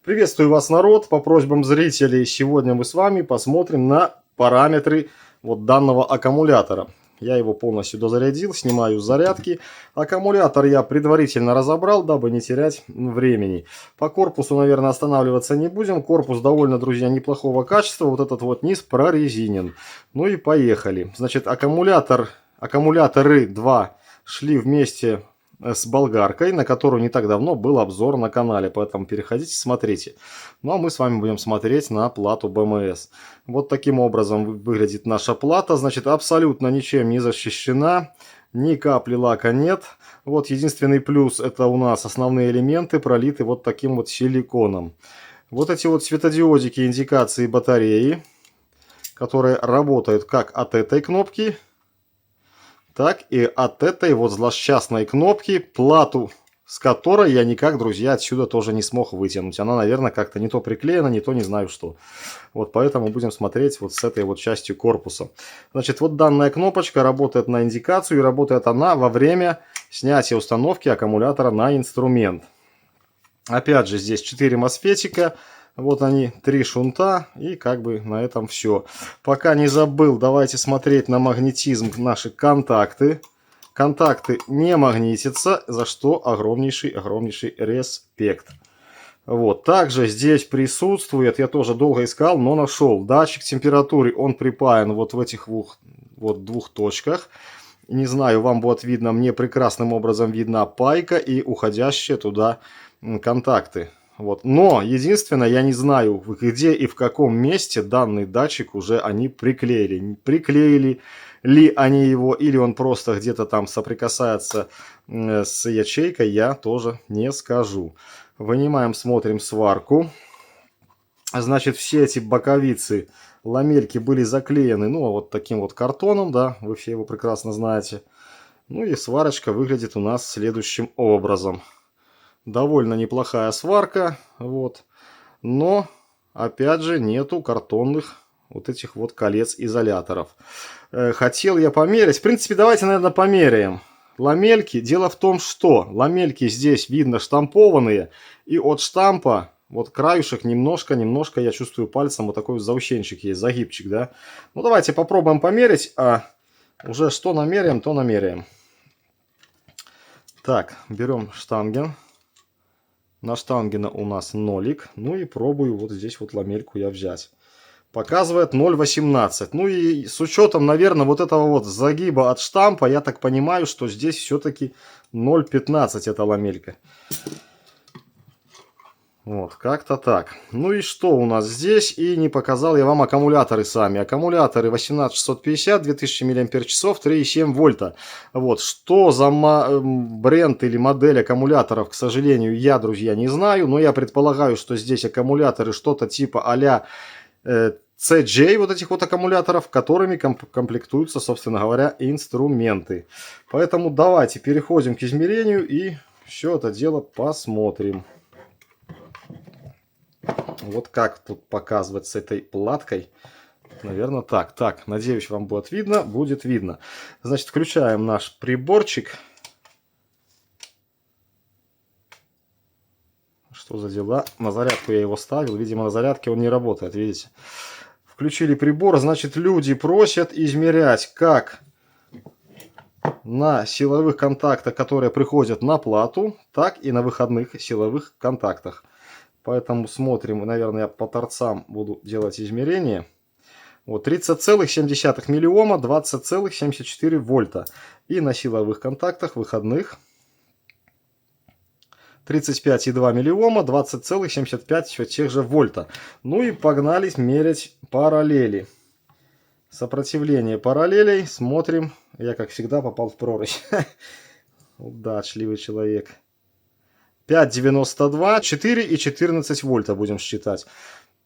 Приветствую вас, народ! По просьбам зрителей, сегодня мы с вами посмотрим на параметры вот данного аккумулятора. Я его полностью дозарядил, снимаю с зарядки. Аккумулятор я предварительно разобрал, дабы не терять времени. По корпусу, наверное, останавливаться не будем. Корпус довольно, друзья, неплохого качества. Вот этот вот низ прорезинен. Ну и поехали. Значит, аккумуляторы 2 шли вместе с болгаркой, на которую не так давно был обзор на канале, поэтому переходите, смотрите. Ну а мы с вами будем смотреть на плату БМС. Вот таким образом выглядит наша плата, значит, абсолютно ничем не защищена, ни капли лака нет. Вот единственный плюс — это у нас основные элементы пролиты вот таким вот силиконом. Вот эти вот светодиодики индикации батареи, которые работают как от этой кнопки, так и от этой вот злосчастной кнопки, плату с которой я никак, друзья, отсюда тоже не смог вытянуть. Она, наверное, как-то не то приклеена, не то не знаю что. Вот поэтому будем смотреть вот с этой вот частью корпуса. Значит, вот данная кнопочка работает на индикацию, и работает она во время снятия установки аккумулятора на инструмент. Опять же, здесь 4 мосфетика. Вот они, 3 шунта, и как бы на этом все. Пока не забыл, давайте смотреть на магнетизм наши контакты. Контакты не магнитятся, за что огромнейший респект. Вот, также здесь присутствует, я тоже долго искал, но нашел, датчик температуры. Он припаян вот в этих двух точках. Не знаю, вам будет видно, мне прекрасным образом видна пайка и уходящие туда контакты. Вот. Но единственное, я не знаю, где и в каком месте данный датчик уже они приклеили. Приклеили ли они его, или он просто где-то там соприкасается с ячейкой, я тоже не скажу. Вынимаем, смотрим сварку. Значит, все эти боковицы, ламельки были заклеены, ну, вот таким вот картоном, да, вы все его прекрасно знаете. Ну и сварочка выглядит у нас следующим образом. Довольно неплохая сварка, вот. Но, опять же, нету картонных вот этих вот колец-изоляторов. Хотел я померить. В принципе, давайте, наверное, померяем ламельки. Дело в том, что ламельки здесь видно штампованные. И от штампа, вот краюшек немножко я чувствую пальцем вот такой заусенчик есть, загибчик, да. Ну, давайте попробуем померить, а уже что намеряем, то намеряем. Так, берем штанген. На штангена у нас нолик. Ну и пробую вот здесь вот ламельку я взять. Показывает 0,18. Ну и с учетом, наверное, вот этого вот загиба от штампа, я так понимаю, что здесь все-таки 0,15 эта ламелька. Вот, как-то так. Ну и что у нас здесь? И не показал я вам аккумуляторы сами. Аккумуляторы 18650, 2000 мАч, 3,7 вольта. Вот, что за бренд или модель аккумуляторов, к сожалению, я, друзья, не знаю. Но я предполагаю, что здесь аккумуляторы что-то типа а-ля CJ, вот этих вот аккумуляторов, которыми комплектуются, собственно говоря, инструменты. Поэтому давайте переходим к измерению и все это дело посмотрим. Вот как тут показывать с этой платкой. Наверное, так. Так, надеюсь, вам будет видно. Будет видно. Значит, включаем наш приборчик. Что за дела? На зарядку я его ставил. Видимо, на зарядке он не работает, видите? Включили прибор. Значит, люди просят измерять как на силовых контактах, которые приходят на плату, так и на выходных силовых контактах. Поэтому смотрим, наверное, я по торцам буду делать измерения. Вот 30,7 миллиома, 20,74 вольта. И на силовых контактах выходных 35,2 миллиома, 20,75 тех же вольта. Ну и погнали мерять параллели. Сопротивление параллелей. Смотрим. Я, как всегда, попал в прорезь. Удачливый человек. 5,92, 4 и 14 вольта будем считать.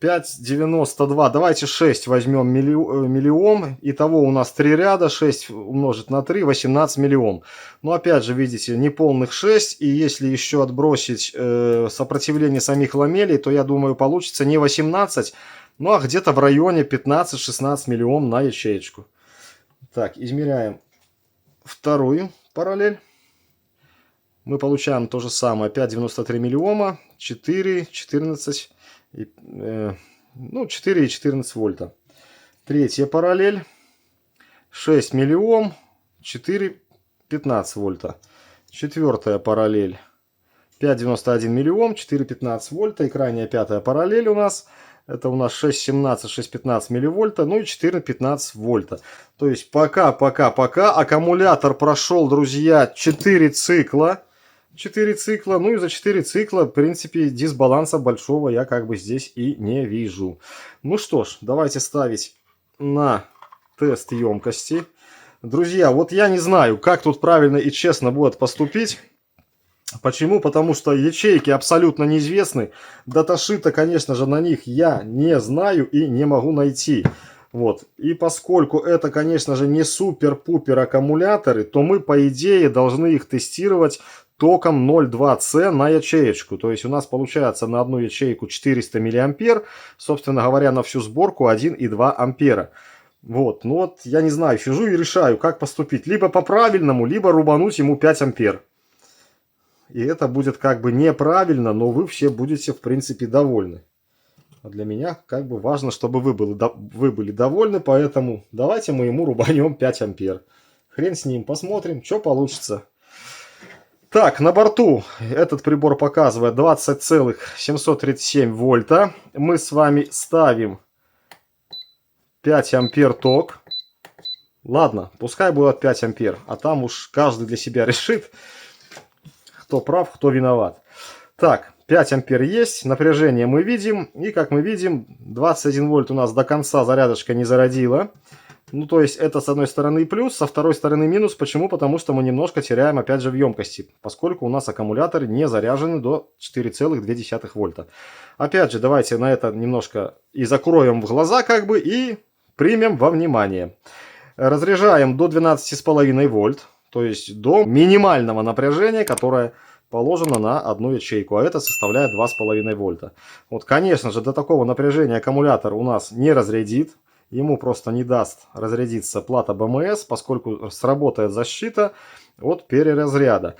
5,92, давайте 6 возьмем миллиом. Итого у нас 3 ряда, 6 умножить на 3, 18 миллиом. Но опять же, видите, неполных 6. И если еще отбросить сопротивление самих ламелей, то я думаю, получится не 18, ну а где-то в районе 15-16 миллиом на ячеечку. Так, измеряем вторую параллель. Мы получаем то же самое, 5,93 миллиома, 4, 14, ну 4 и 14 вольта. Третья параллель 6 миллиом, 4, 15 вольта. Четвертая параллель 5,91 миллиом, 4,15 вольта. И крайняя пятая параллель у нас, это у нас 6,17, 6,15 милливольта, ну и 14,15 вольта. То есть пока аккумулятор прошел, друзья, 4 цикла. 4 цикла, ну и за 4 цикла, в принципе, дисбаланса большого я как бы здесь и не вижу. Ну что ж, давайте ставить на тест емкости. Друзья, вот я не знаю, как тут правильно и честно будет поступить. Почему? Потому что ячейки абсолютно неизвестны. Даташита, конечно же, на них я не знаю и не могу найти. Вот. И поскольку это, конечно же, не супер-пупер аккумуляторы, то мы, по идее, должны их тестировать током 0,2С на ячеечку. То есть у нас получается на одну ячейку 400 мА, собственно говоря, на всю сборку 1,2 ампера. Вот. Ну вот, я не знаю, сижу и решаю, как поступить. Либо по-правильному, либо рубануть ему 5 ампер. И это будет как бы неправильно, но вы все будете, в принципе, довольны. А для меня как бы важно, чтобы вы были довольны, поэтому давайте мы ему рубанем 5 ампер. Хрен с ним, посмотрим, что получится. Так, на борту этот прибор показывает 20,737 вольта. Мы с вами ставим 5 ампер ток. Ладно, пускай будет 5 ампер, а там уж каждый для себя решит, кто прав, кто виноват. Так, 5 ампер есть, напряжение мы видим. И как мы видим, 21 вольт у нас до конца зарядочка не зарядила. Ну, то есть это с одной стороны плюс, со второй стороны минус. Почему? Потому что мы немножко теряем опять же в емкости, поскольку у нас аккумуляторы не заряжены до 4,2 вольта. Опять же, давайте на это немножко и закроем в глаза как бы и примем во внимание. Разряжаем до 12,5 вольт. То есть до минимального напряжения, которое положено на одну ячейку. А это составляет 2,5 вольта. Вот, конечно же, до такого напряжения аккумулятор у нас не разрядит. Ему просто не даст разрядиться плата БМС, поскольку сработает защита от переразряда.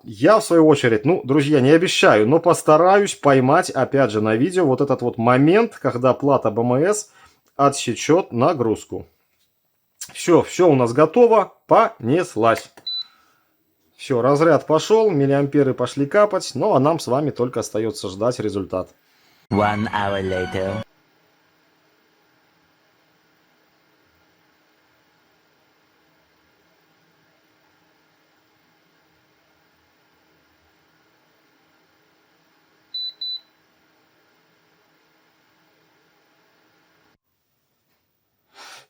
Я, в свою очередь, ну, друзья, не обещаю, но постараюсь поймать, опять же, на видео вот этот вот момент, когда плата БМС отсечет нагрузку. Все у нас готово, понеслась. Все, разряд пошел, миллиамперы пошли капать, ну а нам с вами только остается ждать результат. 1 hour later.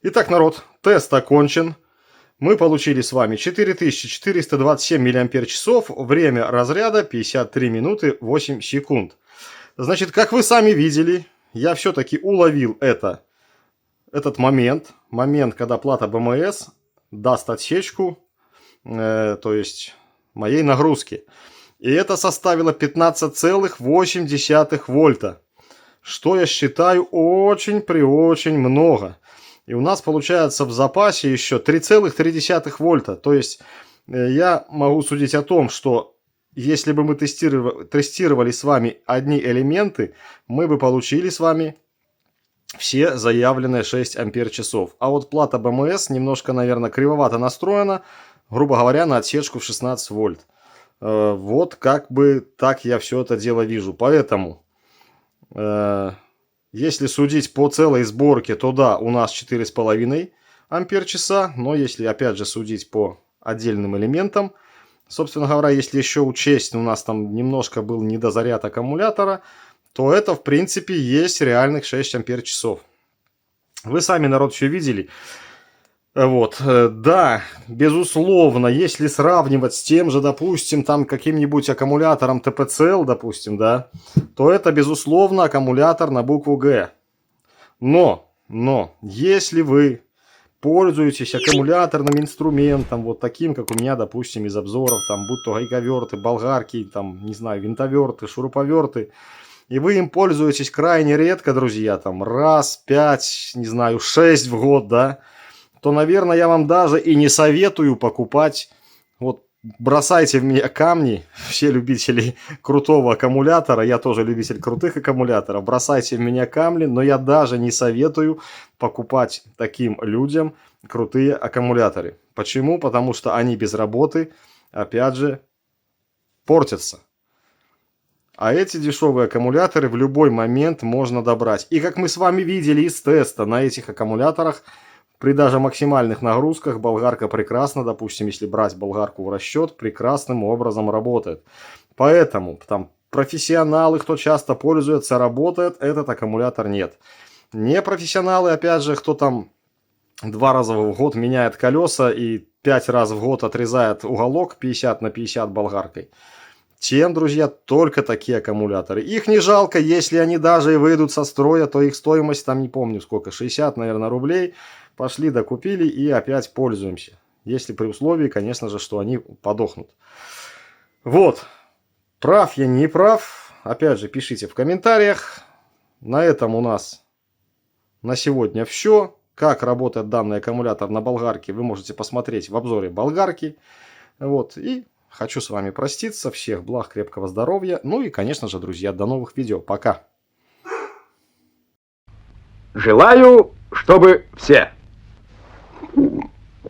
Итак, народ, тест окончен. Мы получили с вами 4427 мАч, время разряда 53 минуты 8 секунд. Значит, как вы сами видели, я все-таки уловил этот момент, когда плата БМС даст отсечку, то есть моей нагрузки. И это составило 15,8 вольта, что я считаю очень много. И у нас получается в запасе еще 3,3 вольта. То есть я могу судить о том, что если бы мы тестировали с вами одни элементы, мы бы получили с вами все заявленные 6 ампер-часов. А вот плата БМС немножко, наверное, кривовато настроена, грубо говоря, на отсечку в 16 вольт. Вот как бы так я все это дело вижу. Поэтому... Если судить по целой сборке, то да, у нас 4,5 ампер-часа. Но если опять же судить по отдельным элементам, собственно говоря, если еще учесть, у нас там немножко был недозаряд аккумулятора, то это в принципе есть реальных 6 ампер-часов. Вы сами, народ, все видели. Вот, да, безусловно, если сравнивать с тем же, допустим, там каким-нибудь аккумулятором ТПЦЛ, допустим, да, то это, безусловно, аккумулятор на букву Г. Но, если вы пользуетесь аккумуляторным инструментом, вот таким, как у меня, допустим, из обзоров, там, будь то гайковерты, болгарки, там, не знаю, винтоверты, шуруповерты, и вы им пользуетесь крайне редко, друзья, там, раз, 5, не знаю, 6 в год, да, то, наверное, я вам даже и не советую покупать вот бросайте в меня камни, все любители крутого аккумулятора, я тоже любитель крутых аккумуляторов, бросайте в меня камни, но я даже не советую покупать таким людям крутые аккумуляторы. Почему? Потому что они без работы, опять же, портятся. А эти дешевые аккумуляторы в любой момент можно добрать. И как мы с вами видели из теста, на этих аккумуляторах при даже максимальных нагрузках болгарка прекрасно, допустим, если брать болгарку в расчет, прекрасным образом работает. Поэтому там профессионалы, кто часто пользуется, работает, этот аккумулятор нет. Не профессионалы, опять же, кто там 2 раза в год меняет колеса и 5 раз в год отрезает уголок 50 на 50 болгаркой. Тем, друзья, только такие аккумуляторы. Их не жалко, если они даже и выйдут со строя, то их стоимость, там не помню сколько, 60, наверное, рублей. Пошли, докупили и опять пользуемся. Если при условии, конечно же, что они подохнут. Вот. Прав я, не прав. Опять же, пишите в комментариях. На этом у нас на сегодня все. Как работает данный аккумулятор на болгарке, вы можете посмотреть в обзоре болгарки. Вот. И хочу с вами проститься. Всех благ, крепкого здоровья. Ну и, конечно же, друзья, до новых видео. Пока. Желаю, чтобы все